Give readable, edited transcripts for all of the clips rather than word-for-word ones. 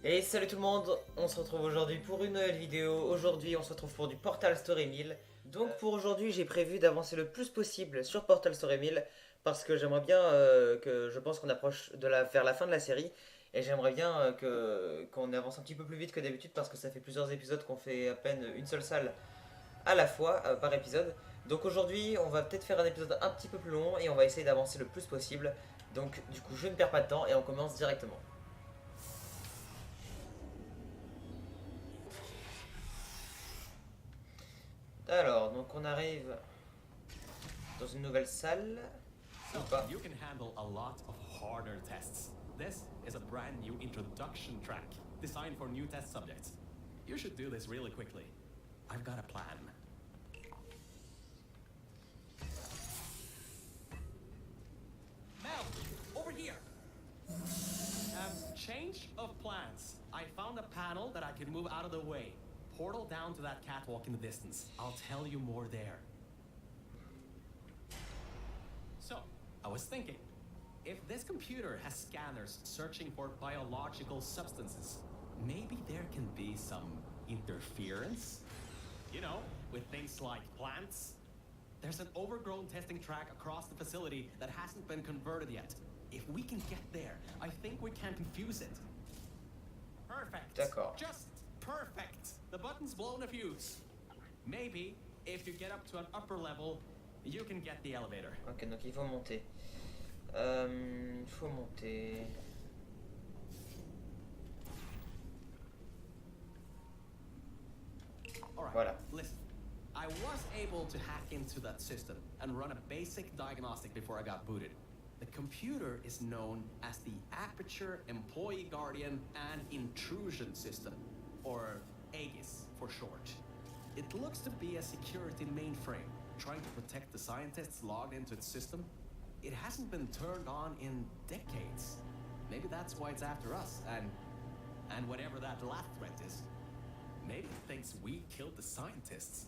Et salut tout le monde, on se retrouve aujourd'hui pour une nouvelle vidéo. Aujourd'hui on se retrouve pour du Portal Story 1000. Donc pour aujourd'hui j'ai prévu d'avancer le plus possible sur Portal Story 1000 parce que j'aimerais bien que je pense qu'on approche vers la fin de la série. Et j'aimerais bien qu'on avance un petit peu plus vite que d'habitude parce que ça fait plusieurs épisodes qu'on fait à peine une seule salle à la fois par épisode. Donc aujourd'hui on va peut-être faire un épisode un petit peu plus long et on va essayer d'avancer le plus possible. Donc du coup je ne perds pas de temps et on commence directement. Alors, donc on arrive dans une nouvelle salle. Ou So, pas. you can handle a lot of harder tests. This is a brand new introduction track designed for new test subjects. You should do this really quickly. I've got a plan. Mel, over here. Change of plans. I found a panel that I can move out of the way. Portal down to that catwalk in the distance. I'll tell you more there. So, I was thinking, if this computer has scanners searching for biological substances, maybe there can be some interference? You know, with things like plants. There's an overgrown testing track across the facility that hasn't been converted yet. If we can get there, I think we can confuse it. Perfect. D'accord. Just perfect. The button's blown a fuse. Maybe, if you get up to an upper level, you can get the elevator. Ok, donc il faut monter. Il faut monter. All right. Voilà. Listen, I was able to hack into that system and run a basic diagnostic before I got booted. The computer is known as the Aperture Employee Guardian and Intrusion System, or AGIS for short. It looks to be a security mainframe trying to protect the scientists logged into its system. It hasn't been turned on in decades. Maybe that's why it's after us, and whatever that last threat is. Maybe it thinks we killed the scientists.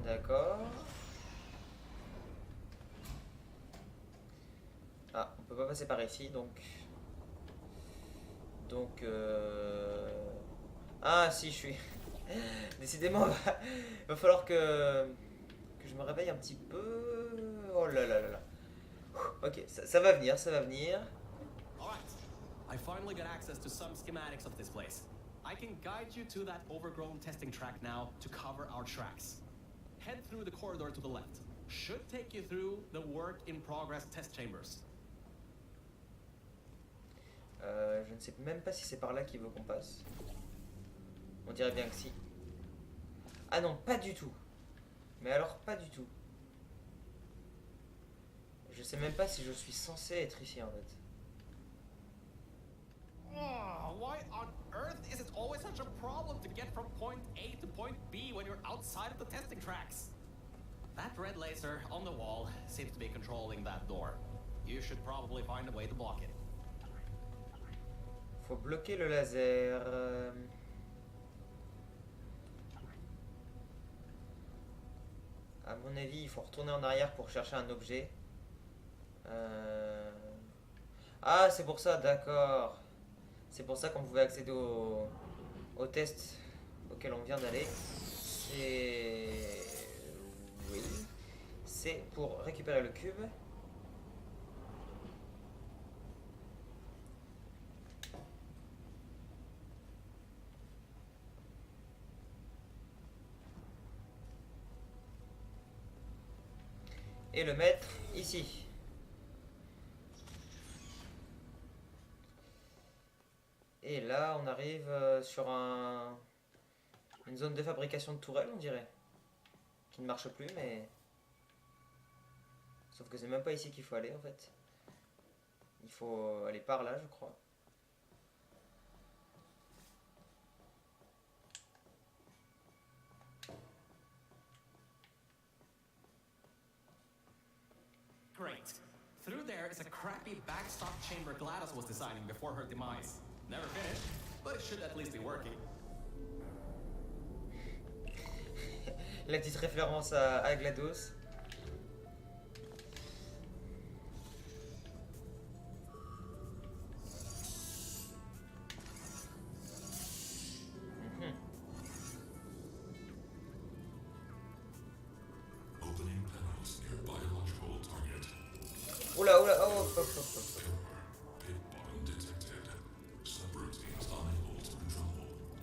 D'accord. Ah, on peut pas passer par ici, donc... Ah si, je suis... Décidément, va falloir que je me réveille un petit peu... Oh là là là là. Ok, ça va venir, ça va venir. Alright, I finally got access to some schematics of this place. I can guide you to that overgrown testing track now to cover our tracks. Head through the corridor to the left. Should take you through the work in progress test chambers. Je ne sais même pas si c'est par là qu'il veut qu'on passe. On dirait bien que si. Ah non, pas du tout. Mais alors, pas du tout. Je sais même pas si je suis censé être ici en fait. Oh, why on earth is it always such a problem to get from point A to point B when you're outside of the testing tracks? That red laser on the wall seems to be controlling that door. You should probably find a way to block it. Faut bloquer le laser. À mon avis, il faut retourner en arrière pour chercher un objet. Ah, c'est pour ça, d'accord. C'est pour ça qu'on pouvait accéder au test auquel on vient d'aller. C'est... Oui. C'est pour récupérer le cube. Et le mettre ici. Et là, on arrive sur une zone de fabrication de tourelles, on dirait. Qui ne marche plus, mais... Sauf que c'est même pas ici qu'il faut aller, en fait. Il faut aller par là, je crois. Great. Through there is a crappy backstop chamber GLaDOS was designing before her demise. Never finished, but it should at least be working. La petite référence à GLaDOS. Oula, oula, oh, hop, hop, hop, hop.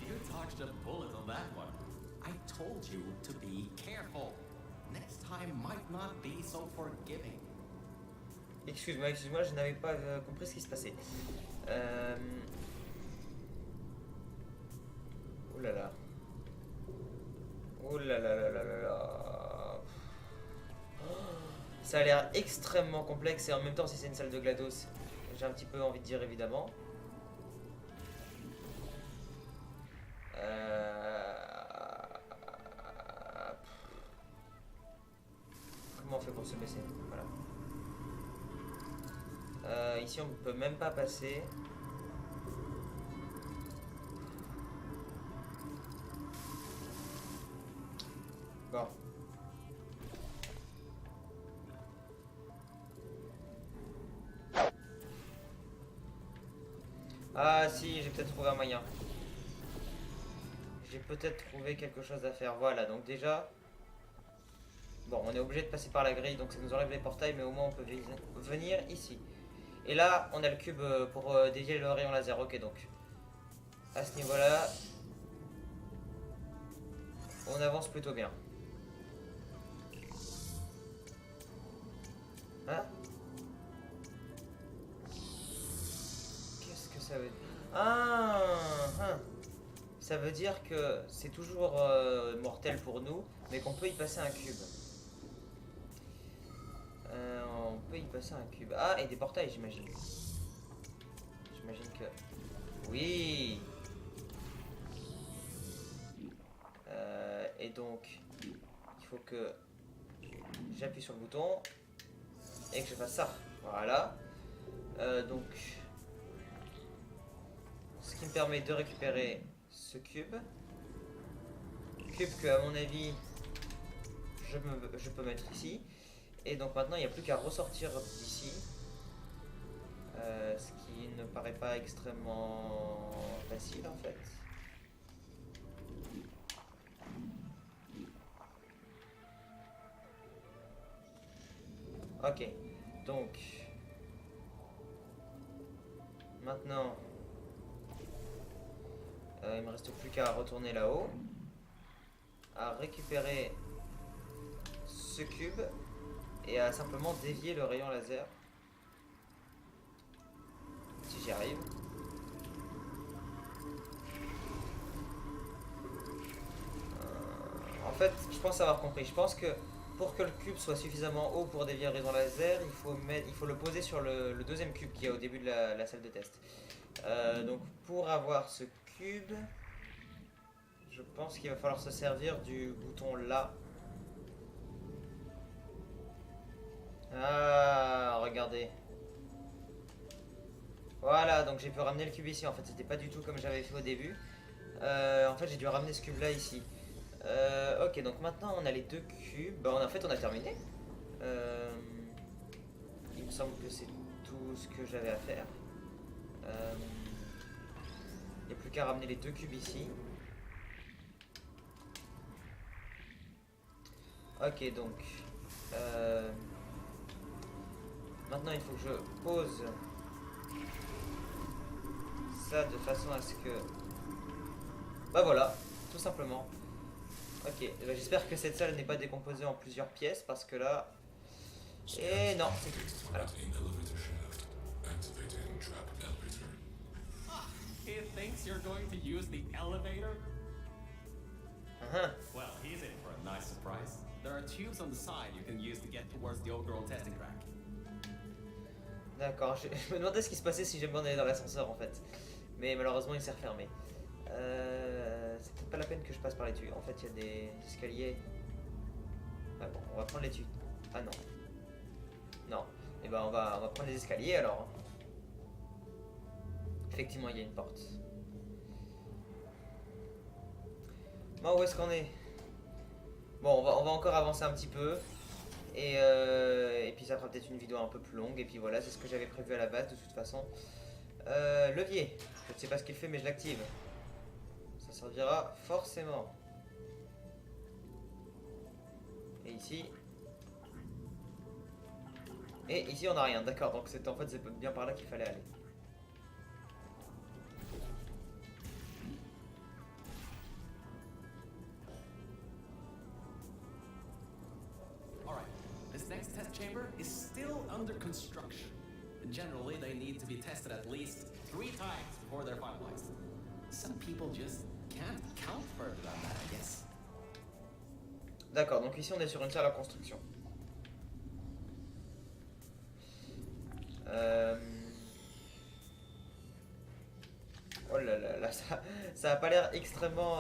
You dodged a bullet on that one. I told you to be careful. Next time might not be so forgiving. Excuse-moi, je n'avais pas compris ce qui se passait. Oh là là. Oh là là là là là là. Ça a l'air extrêmement complexe et en même temps si c'est une salle de GLaDOS, j'ai un petit peu envie de dire évidemment. Comment on fait pour se baisser? Voilà. Ici on ne peut même pas passer. Bon. Ah si, j'ai peut-être trouvé un moyen. J'ai peut-être trouvé quelque chose à faire. Voilà, donc déjà... Bon, on est obligé de passer par la grille, donc ça nous enlève les portails, mais au moins on peut venir ici. Et là, on a le cube pour dévier le rayon laser. Ok, donc à ce niveau-là, on avance plutôt bien. Hein? Qu'est-ce que ça veut dire? Ah, hein. Ça veut dire que c'est toujours mortel pour nous, mais qu'on peut y passer un cube. On peut y passer un cube. Ah, et des portails, j'imagine. J'imagine que... Oui. Et donc, il faut que j'appuie sur le bouton et que je fasse ça. Voilà. Donc, ce qui me permet de récupérer ce cube. Cube que, à mon avis, je peux mettre ici. Et donc maintenant, il n'y a plus qu'à ressortir d'ici. Ce qui ne paraît pas extrêmement facile en fait. Ok, donc maintenant il me reste plus qu'à retourner là-haut, à récupérer ce cube et à simplement dévier le rayon laser. Si j'y arrive. En fait, je pense avoir compris. Je pense que pour que le cube soit suffisamment haut pour dévier le rayon laser, il faut le poser sur le deuxième cube qui est au début de la salle de test. Donc pour avoir ce cube, je pense qu'il va falloir se servir du bouton là. Ah, regardez. Voilà, donc j'ai pu ramener le cube ici. En fait, c'était pas du tout comme j'avais fait au début. En fait, j'ai dû ramener ce cube là ici. Ok, donc maintenant on a les deux cubes. Bah, en fait, on a terminé. Il me semble que c'est tout ce que j'avais à faire. Il n'y a plus qu'à ramener les deux cubes ici. Ok, donc maintenant il faut que je pose ça de façon à ce que... Bah voilà, tout simplement. Ok, bah j'espère que cette salle n'est pas décomposée en plusieurs pièces parce que là... Et non, c'est tout. Voilà. He thinks you're going to use the elevator? Well, he's in for a nice surprise. There are tubes on the side you can use to get towards the overall testing track. D'accord, je me demandais ce qui se passait si j'aimais bien aller dans l'ascenseur en fait. Mais malheureusement il s'est refermé. C'est peut-être pas la peine que je passe par les tuyaux. En fait il y a des escaliers. Ah bon, on va prendre les tuyaux. Ah non. Non. Et ben on va prendre les escaliers alors. Effectivement il y a une porte. Bon, où est-ce qu'on est? Bon, on va encore avancer un petit peu. Et puis ça fera peut-être une vidéo un peu plus longue. Et puis voilà, c'est ce que j'avais prévu à la base de toute façon. Levier. Je ne sais pas ce qu'il fait mais je l'active. Ça servira forcément. Et ici. Et ici on a rien, d'accord, donc c'était en fait c'est bien par là qu'il fallait aller. Alright, this next test chamber is still under construction. Generally, they need to be tested at least 3 times before they're finalized. Some people just can't count further than that, I guess. D'accord, donc ici on est sur une salle en construction. Oh là là, là ça a pas l'air extrêmement...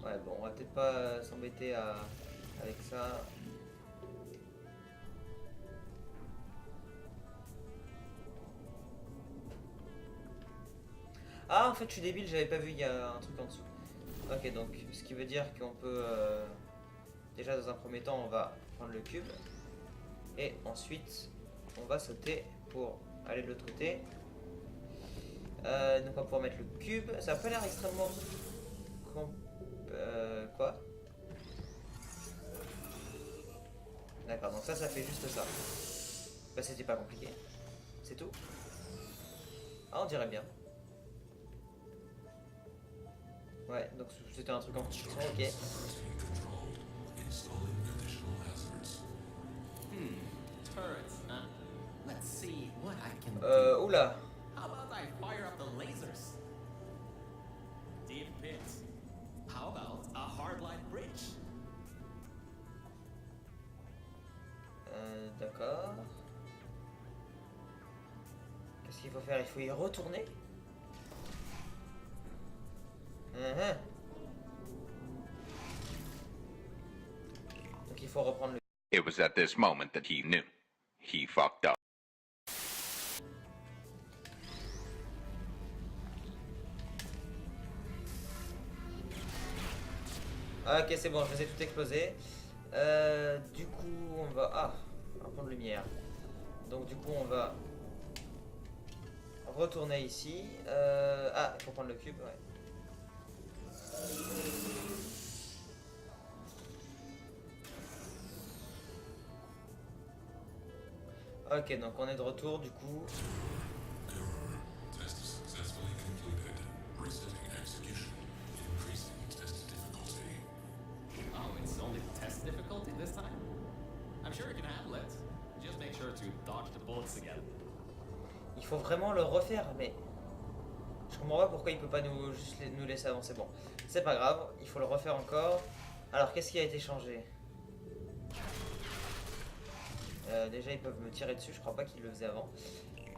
Ouais bon, on va peut-être pas s'embêter avec ça. Ah en fait je suis débile, j'avais pas vu, il y a un truc en dessous. Ok, donc ce qui veut dire qu'on peut... déjà dans un premier temps on va prendre le cube. Et ensuite on va sauter pour aller de l'autre côté. Donc on va pouvoir mettre le cube. Ça a pas l'air extrêmement... quoi? D'accord, donc ça fait juste ça. Bah c'était pas compliqué. C'est tout. Ah on dirait bien. Ouais, donc c'était un truc en construction, ok. Turrets, huh? Let's see what I can do. Oula. How about I fire up the lasers? Deep pits. How about a hardline bridge? D'accord. Qu'est-ce qu'il faut faire? Il faut y retourner. Donc il faut reprendre le... It was at this moment that he knew. He fucked up. Ah, ok, c'est bon, je les ai tout explosé. Du coup, on va... Ah, on va prendre lumière. Donc du coup, on va retourner ici. Ah, il faut prendre le cube, ouais. Ok, donc on est de retour du coup. Oh, it's only test difficulty this time? I'm sure you can handle it. Just make sure to dodge the bullets again. Il faut vraiment le refaire, mais je comprends pas pourquoi il peut pas juste nous laisser avancer. Bon, c'est pas grave, il faut le refaire encore. Alors, qu'est-ce qui a été changé? Déjà, ils peuvent me tirer dessus, je crois pas qu'ils le faisaient avant.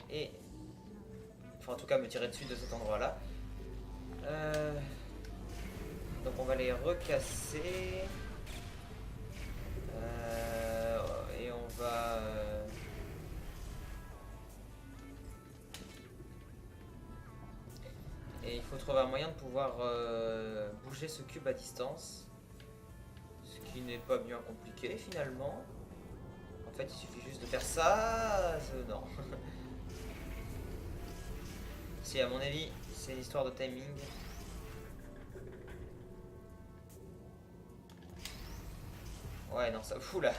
Et... Enfin, en tout cas, me tirer dessus de cet endroit-là. Donc, on va les recasser. Et on va... Et il faut trouver un moyen de pouvoir bouger ce cube à distance. Ce qui n'est pas bien compliqué, finalement. En fait, il suffit juste de faire ça. Non. Si, à mon avis, c'est une histoire de timing. Ouais, non, ça... Fou là.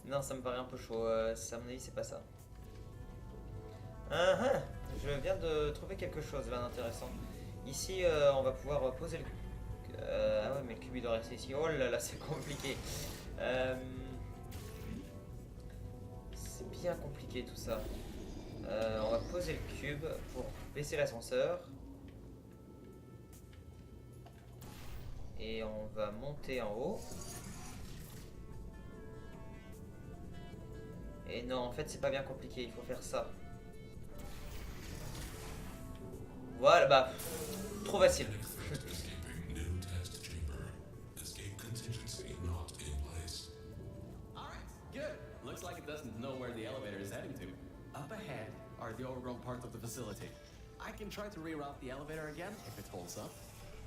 Non, ça me paraît un peu chaud. À mon avis, c'est pas ça. Je viens de trouver quelque chose là d'intéressant. Ici, on va pouvoir poser le... ah ouais, mais le cube il doit rester ici. Oh là là, c'est compliqué. C'est bien compliqué tout ça. On va poser le cube pour baisser l'ascenseur. Et on va monter en haut. Et non, en fait, c'est pas bien compliqué, il faut faire ça. Voilà, bah, trop facile. Alright, good. Looks like it doesn't know where the elevator is heading to. Up ahead are the overgrown parts of the facility. I can try to reroute the elevator again if it holds up.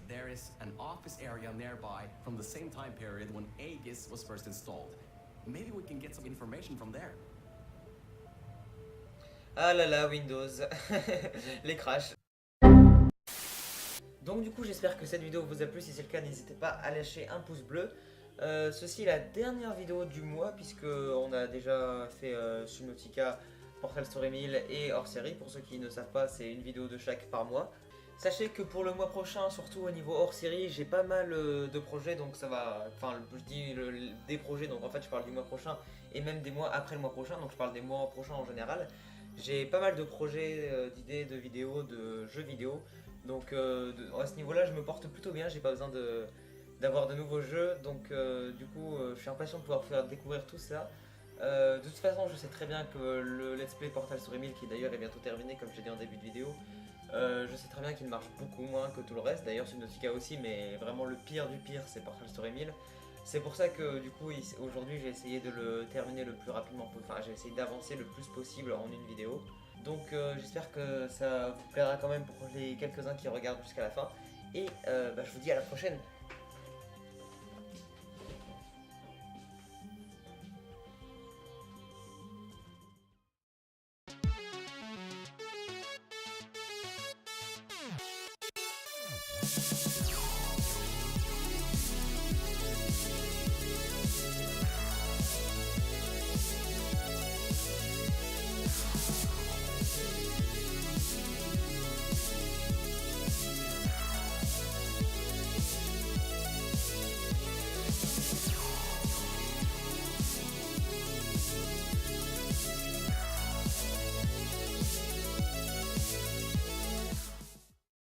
There is an office area nearby from the same time period when Aegis was first installed. Maybe we can get some information from there. Ah là là, Windows. Les crashs. Donc du coup, j'espère que cette vidéo vous a plu. Si c'est le cas, n'hésitez pas à lâcher un pouce bleu. Ceci est la dernière vidéo du mois puisque on a déjà fait Subnautica, Portal Story 1000 et hors série. Pour ceux qui ne savent pas, c'est une vidéo de chaque par mois. Sachez que pour le mois prochain, surtout au niveau hors série, j'ai pas mal de projets, donc ça va. Enfin, je dis des projets, donc en fait je parle du mois prochain et même des mois après le mois prochain, donc je parle des mois prochains en général. J'ai pas mal de projets, d'idées, de vidéos, de jeux vidéo. Donc à ce niveau-là, je me porte plutôt bien, j'ai pas besoin d'avoir de nouveaux jeux. Donc du coup, je suis impatient de pouvoir faire découvrir tout ça. De toute façon, je sais très bien que le Let's Play Portal Story 1000, qui d'ailleurs est bientôt terminé, comme j'ai dit en début de vidéo, je sais très bien qu'il marche beaucoup moins que tout le reste. D'ailleurs, Subnautica aussi, mais vraiment le pire du pire, c'est Portal Story 1000. C'est pour ça que du coup, aujourd'hui, j'ai essayé de le terminer le plus rapidement possible. Enfin, j'ai essayé d'avancer le plus possible en une vidéo. Donc, j'espère que ça vous plaira quand même pour les quelques-uns qui regardent jusqu'à la fin. Et je vous dis à la prochaine.